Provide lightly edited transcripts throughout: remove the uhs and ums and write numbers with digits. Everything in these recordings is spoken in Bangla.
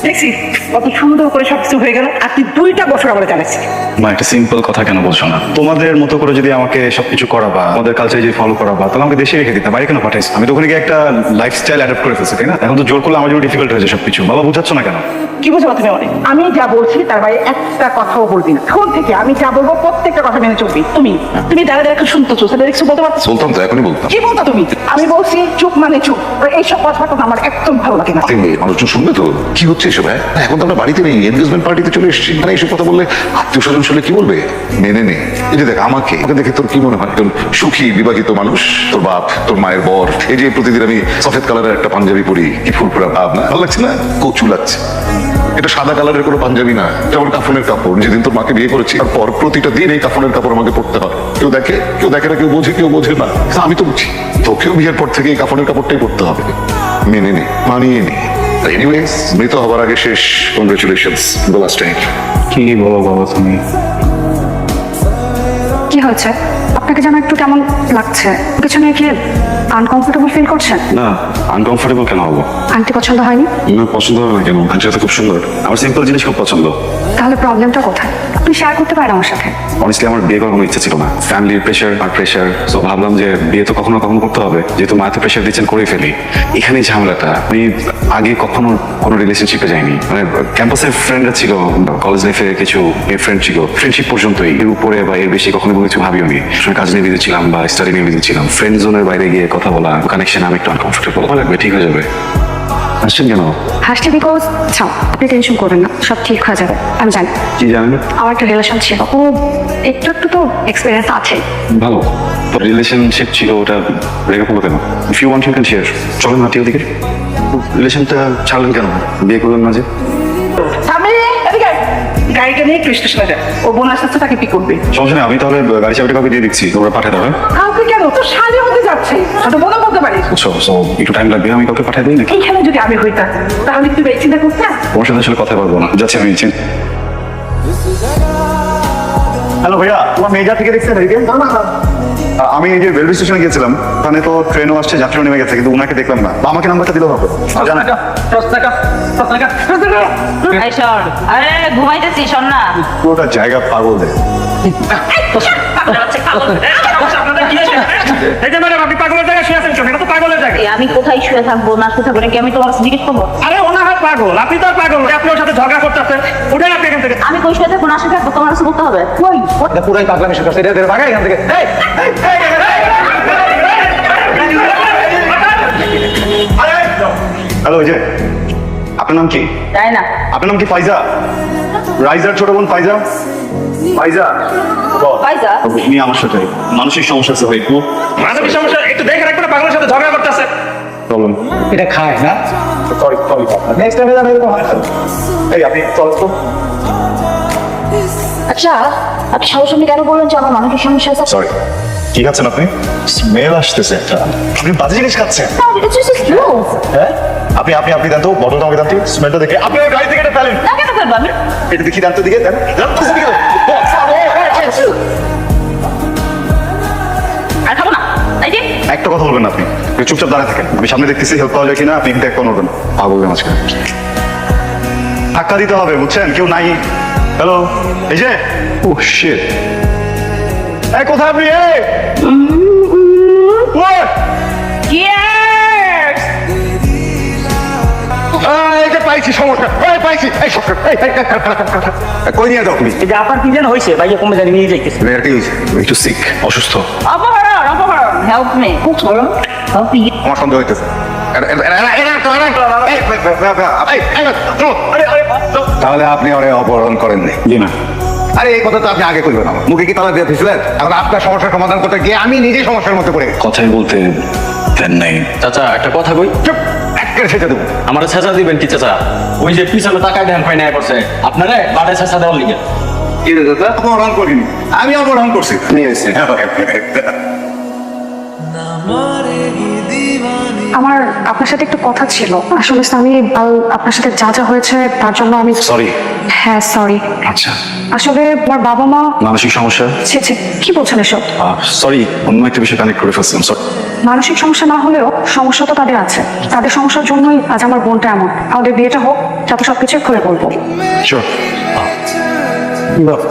দেখছি কত সুন্দর করে সবকিছু হয়ে গেল। আপনি 2টা বছর আমরা জানাচ্ছি। মা, একটা সিম্পল কথা কেন বলছো না? তোমাদের মতো করে যদি আমাকে সবকিছু করাবা, আমাদের কালচারে যদি ফলো করাবা, তাহলে আমাকে দেশে রেখে দিতে বাইরে কেন পাঠাইছো? আমি তো ওখানে গিয়ে একটা লাইফস্টাইল অ্যাডাপ্ট করে ফেলছি, তাই না? এখন তো জোর করলে আমার জন্য ডিফিকাল্ট হয়েছে সবকিছু। বাবা, বুঝাচ্ছ না কেন? কি বুঝো তুমি অনেক? আমি যা বলছি তার বাইরে একটা কথাও বলবি না। এখন থেকে আমি যা বলবো প্রত্যেকটা কথা মেনে চলবি। তুমি তুমি দাঁড়া দাঁড়া শুনতেছো, সেটা দেখছো, বলতে পারছো? বলতাম তো, এখনই বলতাম। কি বলতো তুমি? আমি বলছি চুপ মানে চুপ। আর এইসব কথা আমার একদম ভালো লাগে না। মানুষজন শুনবে তো কি হচ্ছে এসব? হ্যাঁ, এখন তো আমরা বাড়িতে নেই, এনগেজমেন্ট পার্টিতে চলে এসেছি। মানে এইসব কথা বললে আত্মীয় স্বজন শুনলে কি বলবে? মেনে নে। এই যে দেখ, আমাকে দেখে তোর কি মনে হয়? একজন সুখী বিবাহিত মানুষ, তোর বাপ, তোর মায়ের বর। এই যে প্রতিদিন আমি সফেদ কালারের একটা পাঞ্জাবি পরি, কি ফুলফুরা ভাব না? ভালো লাগছে না? কচু লাগছে। এটা সাদা কালারের কোনো পাঞ্জাবি না, এটা আমার কাফনের কাপড়। যেদিন তোর মাকে বিয়ে করেছি তারপর প্রতিটা দিন এই কাফনের কাপড় আমাকে পরতে হয়। কেউ দেখে না, কেউ বোঝে, কেউ বোঝে না। আমি তো বুঝি, তোকেও বিয়ের পর থেকে এই কাফনের কাপড়টাই পরতে হবে। মেনে নে, মানিয়ে নে। এনিওয়েজ, মৃত হবার আগে শেষ। Congratulations, the last time. কি বলো বাবা তুমি? কি হয়েছে? আপনাকে যেন একটু কেমন লাগছে, কিছু নিয়ে কি আনকমফোর্টেবল ফিল করছেন? না, আনকমফোর্টেবল কেন হবো? আন্টি পছন্দ হয়নি? না, পছন্দ হবে না কেন? আন্টি তো খুব সুন্দর। আমার সিম্পল জিনিস খুব পছন্দ। তাহলে প্রবলেমটা কোথায়? আপনি শেয়ার করতে পারেন আমার সাথে। অনেস্টলি আমার বিয়ে করার কোনো ইচ্ছা ছিল না। ফ্যামিলির প্রেশার আর প্রেশার, তো ভাবলাম যে বিয়ে তো কখনো কখনো করতে হবে, যেহেতু মা তো প্রেশার দিচ্ছেন, করেই ফেলি। এখানে ঝামেলাটা, আমি আগে কখনো কোনো রিলেশনশিপে যাইনি। মানে ক্যাম্পাসের ফ্রেন্ডরা ছিল, কলেজ লাইফে কিছু ফ্রেন্ড ছিল, ফ্রেন্ডশিপ পর্যন্তই। এর উপরে বা এর বেশি কখনো কোনো কিছু ভাবিও নি। কাজ নিয়ে বিজি ছিলাম বা স্টাডি নিয়ে বিজি ছিলাম। ফ্রেন্ড জোনের বাইরে গিয়ে কথা বলা, কানেকশন, আমি একটু আনকমফোর্টেবল। ভালো লাগবে, ঠিক হয়ে যাবে। আসছেন কেন? হাসতে বিকজ আপনি টেনশন করবেন না, সব ঠিক হয়ে যাবে। আমি জানি কি জানেন? আমার একটা রিলেশন ছিল, ও একটু একটু তো এক্সপিরিয়েন্স আছে। ভালো রিলেশনশিপ ছিল, ওটা ব্রেকআপ হলো কেন? If you want you can share. চলেন হাঁটি ওদিকে। রিলেশনটা ছাড়লেন কেন? বিয়ে করলেন না যে? সামনে এদিকে আয়। গাড়িটা নিয়ে একটু স্টেশনে যায়। ও বোন আসতে তাকে পিক করবে। সমস্যা নেই, আমি তাহলে গাড়ি চাবিটা কাউকে দিয়ে দিচ্ছি, তোমরা পাঠিয়ে দেবে। কাউকে কেন? তো শালি হতে যাচ্ছে, ছোট বোনও বলতে পারিস। বুঝছো? সো একটু টাইম লাগবে, আমি কাউকে পাঠিয়ে দিই নাকি? এইখানে যদি আমি হইতাম তাহলে তুই এই চিন্তা করতাম? তোমার সাথে আসলে কথা বলবো না, যাচ্ছি আমি। হ্যালো ভাইয়া, তোমার মেজা থেকে দেখছেন? আমি এই যে রেলওয়ে স্টেশনে গিয়েছিলাম, ওখানে তো ট্রেনও আসছে, যাত্রীও নেমে গেছে, কিন্তু ওনাকে দেখলাম না। বা আমাকে নাম্বারটা দিলেও হবে। জানেন এই শোন, আরে ঘুমাইতেছি, শোন না। পুরোটা জায়গা পাগল দেয়। আমি কোথায় শুয়ে থাকবো না শুয়ে থাকবো নাকি আমি তোমার কাছে জিজ্ঞেস করবো? আরে ওনা হয় পাগল, আপনি তো পাগল। আপনি ওর সাথে ঝগড়া করতেছেন, উঠে আপনি এখান থেকে। আমি কই শুয়ে থাকবো না শুয়ে থাকবো তোমার কাছে বলতে হবে? কই পুরাই পাগলামি শুরু করছে, এটা ভাগা এখান থেকে। হ্যালো, ওই যে আপনার নাম কি? তাই না? আপনার নাম কি? ফাইজা? রাইজার ছোট বোন ফাইজা? ফাইজা ফাইজা? উনি আমার সাথে মানসিক সমস্যা আছে ভাই। মানবিক সমস্যা একটু দেখে রাখবেন না, পাগলের সাথে ঝগড়া করতেছে। প্রবলেম। এটা খায় না? সরি সরি, নেক্সট টাইমে যাবে এরকম হয় না। এই আপনি চল তো। আচ্ছা, আপনি সামনাসামনি কেন বললেন যে আমার মানসিক সমস্যা আছে? সরি। কি খাচ্ছেন আপনি? স্মেল আসতেছে একটা। আপনি বাজে জিনিস খাচ্ছেন। It's just gross. হ্যাঁ, আপনি আপনি আপনি দেন তো, বটলটা আমাকে দেন তো, স্মেলটা দেখে। আপনি ওই গাড়ি থেকে এটা ফেলেন। না কেন ফেলবো আমি? এটা দেখি, দেন তো দিকে, দেন দেন তো দিকে। আর খাবো না, তাই যে? একটা কথা বলবেন না আপনি, চুপচাপ দাঁড়ায় থাকেন। আমি সামনে দেখতেছি, হেল্প পাওয়া যায় কিনা। আপনি কিন্তু এক করবেন, পাগলের মাঝখানে ধাক্কা দিতে হবে, বুঝছেন? কেউ নাই। হ্যালো, এই যে। ও শিট, এই কোথায় আপনি? এই What? Cheers! এই যে পাইছি সমস্যা, এই পাইছি, এই সমস্যা, কই নিয়ে যাও তুমি? এই যে আপনার কি যেন হয়েছে, ভাইয়া কমে জানি নিয়ে যাইতেছে। একটু সিক, অসুস্থ। অপহরণ, help me. Help me. আমার সন্দেহ হইতেছে। তাহলে আপনি ওরে অপহরণ করেননি? জি না। আরে এই কথা তো আপনি আগে কইবেন। আমার মুখে কি তালা দিয়ে দিয়েছিলেন? এখন আপনার সমস্যার সমাধান করতে গিয়ে আমি নিজে সমস্যার মধ্যে পড়ে গেছি। কথাই বলতে দেন নাই। চাচা একটা কথা কই। চুপ, একেবারে ছেঁচে দেবো। আমার ছেঁচা দিবেন কি চাচা? ওই যে পিছনে টাকায় ধ্যান পাই না করছে আপনারে বাড়ে ছেঁচা দেওয়ার লিগে। কি রে দাদা? অপহরণ করিনি, আমি অপহরণ করছি। নিয়ে এসেছি। আমার আপনার সাথে একটু কথা ছিল। আসলে আমি আপনার সাথে যা যা হয়েছে তার জন্য আমি সরি। হ্যাঁ সরি। আচ্ছা, আসলে আমার বাবা মা মানসিক সমস্যা? ছি ছি, কি বলছেন এসব? সরি, অন্য একটা বিষয় কানেক্ট করে ফেলছিলাম। সরি। মানসিক সমস্যা না হলেও সমস্যা তো তাদের আছে। তাদের সমস্যার জন্যই আজ আমার বোনটা এমন। আমাদের বিয়েটা হোক, যাতে সবকিছু খুলে বলবো। শিওর।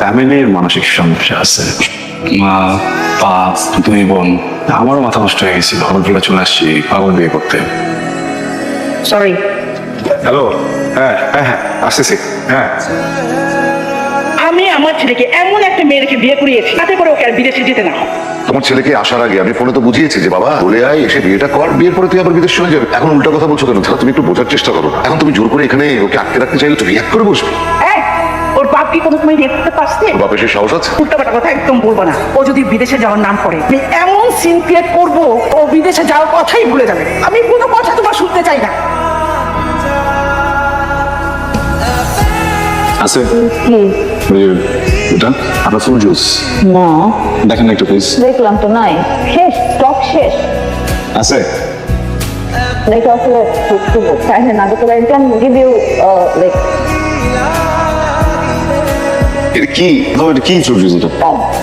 ফ্যামিলির মানসিক সমস্যা আছে। মা, বাপ, দুই বোন। আমারও মাথা নষ্ট হয়ে গেছিল। হলগুলো চলে আসছি পাগল বিয়ে করতে। সরি। হ্যালো। হ্যাঁ হ্যাঁ হ্যাঁ, আসতেছি। হ্যাঁ, আমি আমার ছেলেকে এমন একটা মেয়েকে বিয়ে করিয়েছি তাতে করে ওকে আর বিদেশে যেতে না হয়। তোমার ছেলেকে আসার আগে আমি ফোনে তো বুঝিয়েছি যে বাবা বলে আয়, এসে বিয়েটা কর, বিয়ের পরে তুই আবার বিদেশ চলে যাবে। এখন উল্টা কথা বলছো কেন? তাহলে তুমি একটু বোঝার চেষ্টা করো। এখন তুমি জোর করে এখানে ওকে আটকে রাখতে চাইলে তুমি রিয়াক্ট করে বসবে। এই, ওর বাপ কি কোনো সময় দেখতে পাচ্ছে? ওর বাপের সে সাহস আছে? উল্টাপাল্টা কথা একদম বলবো না। ও যদি বিদেশে যাওয়ার নাম করে আমি এমন সিন ক্রিয়েট করবো, ও বিদেশে যাওয়ার কথাই ভুলে যাবে। আমি কোনো কথা তোমার শুনতে চাই না। আছে এটা আপনার ফুল জুস না দেখেন না একটু প্লিজ। দেখলাম তো নাই, শেষ, স্টক শেষ। আছে? Like also to kind of because I can give you like এটা কি? এটা কি ফুল জুস? এটা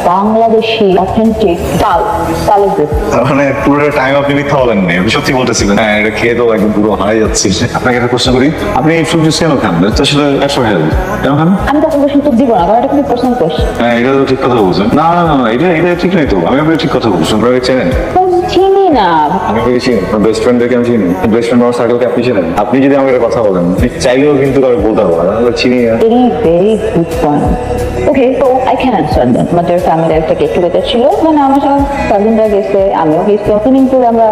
Bangladeshi authentic tal is this. মানে পুরো টাইম আপনি মিথ্যা বলেন না, আপনি সত্যি বলতেছিলেন। হ্যাঁ, এটা খেয়ে তো একদম পুরো হারাই যাচ্ছি। আপনাকে একটা প্রশ্ন করি, আপনি এই ফ্রুট জুস কেন খান? এটা তো আসলে ব্যাড ফর হেলথ। কেন খান? আমি তো কোনো সুযোগ দিব না, কারণ এটা খুবই পার্সোনাল কোয়েশ্চেন। হ্যাঁ, এটা তো ঠিক কথা বলছেন। না না না না, এটা ঠিক নাই তো। আমি আপনাকে ঠিক কথা বলছি। আপনাকে চেনেন? চিনি না। আমি আপনাকে চিনি, আমার বেস্ট ফ্রেন্ডদেরকে আমি চিনি। বেস্ট ফ্রেন্ড আমার সার্কেলকে আপনি চেনেন। আপনি যদি আমাকে একটা কথা বলেন, আমি চাইলেও কিন্তু আমি বলতে পারবো না, আমি চিনি না। Very good point. Okay, so I can answer that. আমাদের ফ্যামিলি একটা গেট টুগেদার ছিল, মানে আমার সব কাজিনরা গেছে, আমিও গেছি। ওপেনিং করে আমরা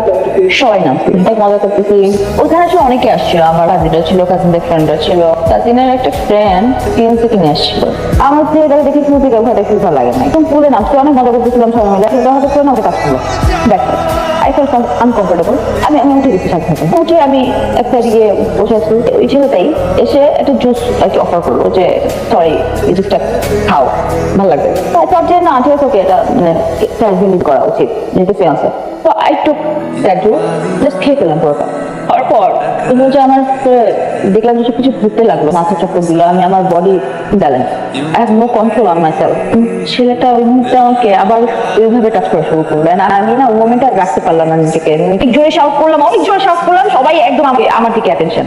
সবাই নামছি, তাই মজা করতেছি। ওখানে আসলে অনেকে আসছিল, আমার কাজিনরা ছিল, কাজিনদের ফ্রেন্ডরা ছিল। কাজিনের একটা ফ্রেন্ড টিএনসি কিনে আসছিল। আমার যে এটাকে দেখে স্মৃতি কথা দেখতে ভালো লাগে না, একদম পুলে নামছি, অনেক মজা করতেছিলাম সবাই মিলে। কিন্তু হঠাৎ করে না ওকে কাজ করলো, দেখ আই ফেল আনকমফোর্টেবল। আমি উঠে দিচ্ছি সাথে সাথে। উঠে আমি একটা দিকে বসে আছি, ওই ছেলেটাই এসে একটা জুস আর কি অফার করলো যে সরি এই জুসটা খাও, ভালো লাগবে। তারপর যে না ঠিক আছে, ওকে এটা মানে রিলিজ করা উচিত যেহেতু ফেয়ান্সে। তো I took that juice, just খেয়ে ফেললাম পুরোটা। তারপর তুমি যে আমার দেখলাম যে কিছু ঘুরতে লাগলো, মাথা চক্কর দিল, আমি আমার body balance, I have no control on my self. ছেলেটা ওই মুহূর্তে আমাকে আবার ওইভাবে টাচ করা শুরু করলো। আর আমি না ওই মোমেন্টে আর রাখতে পারলাম না নিজেকে। অনেক জোরে শাউট করলাম, সবাই একদম আমার দিকে অ্যাটেনশন।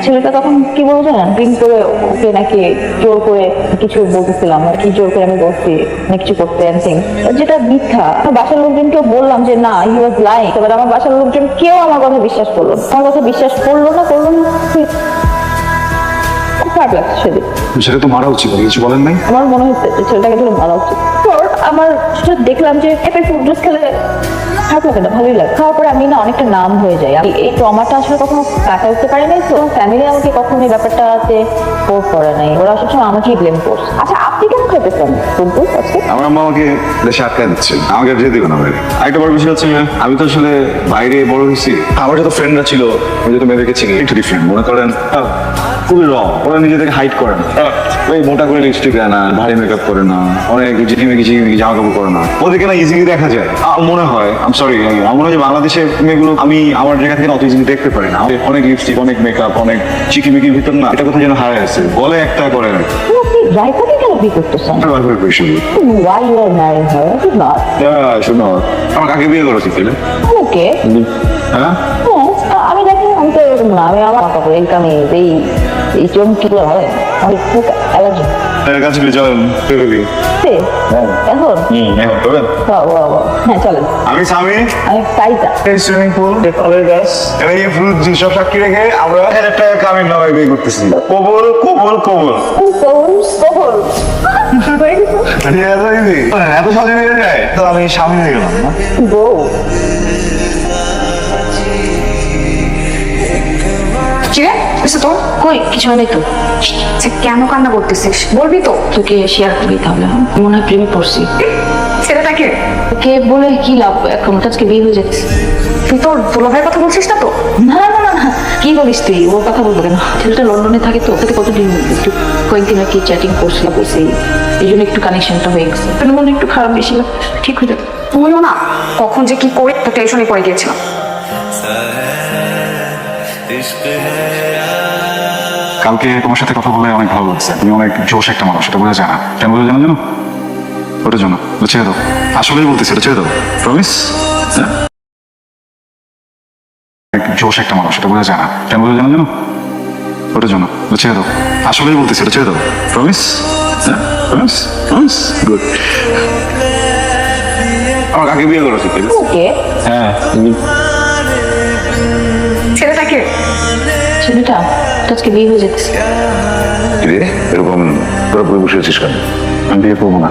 ছেলেটা তখন কি বলবো জানেন, ড্রিঙ্ক করে ওকে নাকি জোর করে কিছু বলতেছিলাম, আর কি জোর করে আমি বলছি না কিছু করতে, এনিথিং, যেটা মিথ্যা। আমার বাসার লোকজনকে বললাম যে না হি ওয়াজ লাইং, এবার আমার বাসার লোকজন কেউ আমার কথা বিশ্বাস করলো না। আমার কথা বিশ্বাস করলো না। খুব খারাপ লাগছে সেদিন। সেটা তো মারা উচিত, কিছু বলেন নাই? আমার মনে হচ্ছে যে ছেলেটাকে ধরে মারা উচিত। পর আমার সেটা দেখলাম যে একটা ফুড জুস খেলে খারাপ লাগে না, ভালোই লাগে। খাওয়ার পরে আমি না অনেকটা নাম হয়ে যাই। আমি এই ট্রমাটা আসলে কখনো কাটা উঠতে পারি নাই। তো ফ্যামিলি আমাকে কখনো এই ব্যাপারটাতে ফোর্স করে নাই, ওরা সবসময় আমাকেই ব্লেম করছে। আচ্ছা আপনি কেন খেতেছেন ফুড জুস আজকে? আমার আম্মা আমাকে দেশে আটকায় দিচ্ছে, আমাকে আর যেতে দিবে না বাইরে। আরেকটা বড় বিষয় হচ্ছে, আমি তো আসলে বাইরে বড় হয়েছি। আমার যত ফ্রেন্ডরা ছিল, আমি যত মেয়েদেরকে চিনি, একটু ডিফারেন্ট মনে করেন, খুবই রং। ওরা নিজেদেরকে হাইড করে না, ওই মোটা করে লিপস্টিক দেয় না, ভারী মেকআপ করে না, অনেক ঝিকিমিকি জামা কাপড় করে না। ওদেরকে না ইজিলি দেখা যায়। মনে হয় আমার মনে হয় যে বাংলাদেশের মেয়েগুলো আমি আমার জায়গা থেকে অত ইজিলি দেখতে পারি না। অনেক লিপস্টিক, অনেক মেকআপ, অনেক চিকিমিকির ভিতর না এটা কোথায় যেন হারায় আছে, বলে একটা করে না। আপনি রাইফাকে কেন বিয়ে করতেছেন? Why you are marrying her? It's not. শোনো, আমার কাকে বিয়ে করেছি তাহলে? ওকে হ্যাঁ, আমি দেখি, আমি তো এরকম না, আমি আমার কাপড় ইনকামে এই চমকিগুলো হয়, আমি খুব অ্যালার্জি। কাছে চলেন এখন এখন করবেন। হ্যাঁ চলেন। আমি স্বামী, আমি কাইতা। সুইমিং পুল, ফলের গাছ, এবার এই ফ্রুট জুস সব সাক্ষী রেখে আমরা 1000 টাকা কামের নামায় বিয়ে করতেছি। কবল কবল কবল। এত সহজে হয়ে যায় তো আমি স্বামী হয়ে গেলাম না? বউ কিরে এসে তোর কই কিছু নেই তো। আচ্ছা, কেন কান্না করতেছিস বলবি তো? তোকে শেয়ার করবি তাহলে। মনে হয় প্রেমে পড়ছি। ছেলেটাকে কে বলে কি লাভ, এখন আজকে বিয়ে হয়ে যাচ্ছে। তুই তোর দুলাভাইয়ের কথা বলছিস না তো? না না না না, কি বলিস তুই? ওর কথা বলবো কেন? ছেলেটা লন্ডনে থাকে তো, ওকে কতদিন একটু কয়েকদিন আর কি চ্যাটিং করছি, এই জন্য একটু কানেকশনটা হয়ে গেছে। মনে একটু খারাপ বেশি লাগছে, ঠিক হয়ে যাবে। তুইও না কখন যে কি করে তো টেনশনে পড়ে গিয়েছিলাম। কালকে তোমার সাথে কথা বলে অনেক ভালো লাগছে, তুমি অনেক জোশ একটা মানুষ, এটা বোঝা যায় না। কেন বোঝা যায় না জানো? ওটার জন্য ছেড়ে দাও, আসলেই বলতেছি, ওটা ছেড়ে দাও, প্রমিস। জোশ একটা মানুষ, এটা বোঝা যায় না। কেন বোঝা যায় না জানো? ওটার জন্য ছেড়ে দাও, আসলেই বলতেছি, ওটা ছেড়ে দাও, প্রমিস। Promise, promise, good. আমার আগে বিয়ে করা উচিত। ওকে হ্যাঁ ছেলেটাকে ছেলেটা তো আজকে বিয়ে হয়ে যেতেছে। রে এরকম তোরা বই বসে আছিস কেন? আমি বিয়ে করবো না।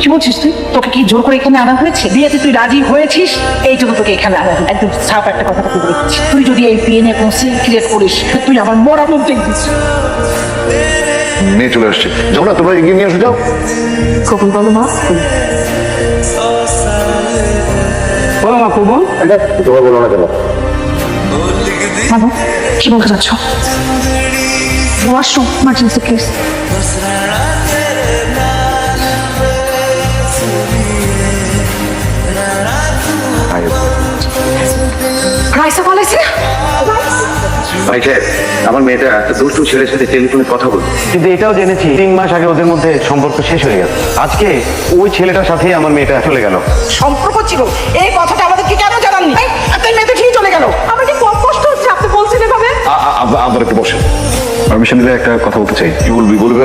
কি বলছিস তুই? তোকে কি জোর করে এখানে আনা হয়েছে? বিয়েতে তুই রাজি হয়েছিস, এই জন্য তোকে এখানে আনা হয়েছে। একদম সাফ একটা কথা তোকে বলেছি, তুই যদি এই বিয়ে নিয়ে কোনো সিন ক্রিয়েট করিস, তুই আমার মরা মুখ দেখবি। মেয়ে চলে আসছে, যাও না তোমরা এগিয়ে নিয়ে আসো, যাও। কখন বলো মা? বলো মা করবো তোমার বলো না কেন? বাবু কি বলতে চাচ্ছ? Washroom emergency please. রাইসা বলেছে ভাই সাহেব, আমার মেয়েটা একটা দুষ্টু ছেলের সাথে টেলিফোনে কথা বলছে, কিন্তু এটাও জেনেছি 3 মাস আগে ওদের মধ্যে সম্পর্ক শেষ হয়ে গেছে। আজকে ওই ছেলেটার সাথেই আমার মেয়েটা চলে গেল। সম্পর্ক ছিল, এই কথাটা আমাদেরকে কেন জানাননি? আপনার মেয়ে তো ঠিক চলে গেল, আমার কি কম কষ্ট হচ্ছে আপনি বলছেন এভাবে। আবার একটু বসে পারমিশন দিলে একটা কথা বলতে চাই। কি বলবি বলবে?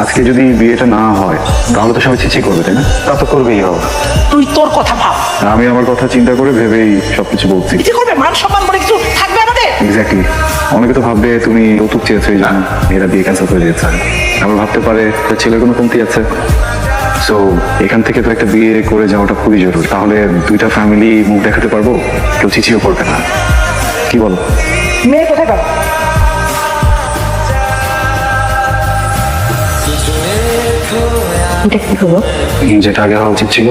আজকে যদি বিয়েটা না হয় তাহলে তো সবাই ছিছি করবে, তাই না? তা তো করবেই হবে। তুই তোর কথা ভাব, আমি আমার কথা চিন্তা করে ভেবেই সবকিছু বলছি। কি করবে? মান সম্মান বলে কিছু থাকবে আমাদের? এক্স্যাক্টলি। অনেকে তো ভাববে তুমি যৌতুক চেয়েছো, এই জন্য এরা বিয়ে ক্যান্সেল করে দিয়েছে। আবার ভাবতে পারে তোর ছেলের কোনো কমতি আছে। সো এখান থেকে তো একটা বিয়ে করে যাওয়াটা খুবই জরুরি, তাহলে দুইটা ফ্যামিলি মুখ দেখাতে পারবো, কেউ চিচিও করবে না। কি বলো? মেয়ে কোথায় পাবো? এটা কি হলো? যেটা আগে হওয়া উচিত ছিল,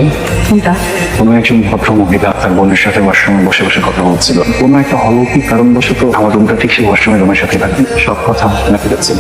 কোনটা? কোনো একজন ভদ্র মহিলা তার বোনের সাথে ওয়াশরুমে বসে বসে কথা বলছিল। কোনো একটা অলৌকিক কারণবশত আমার রুমটা ঠিক সেই ওয়াশরুমের রুমের সাথে লাগে, সব কথা মনে পড়েছিল।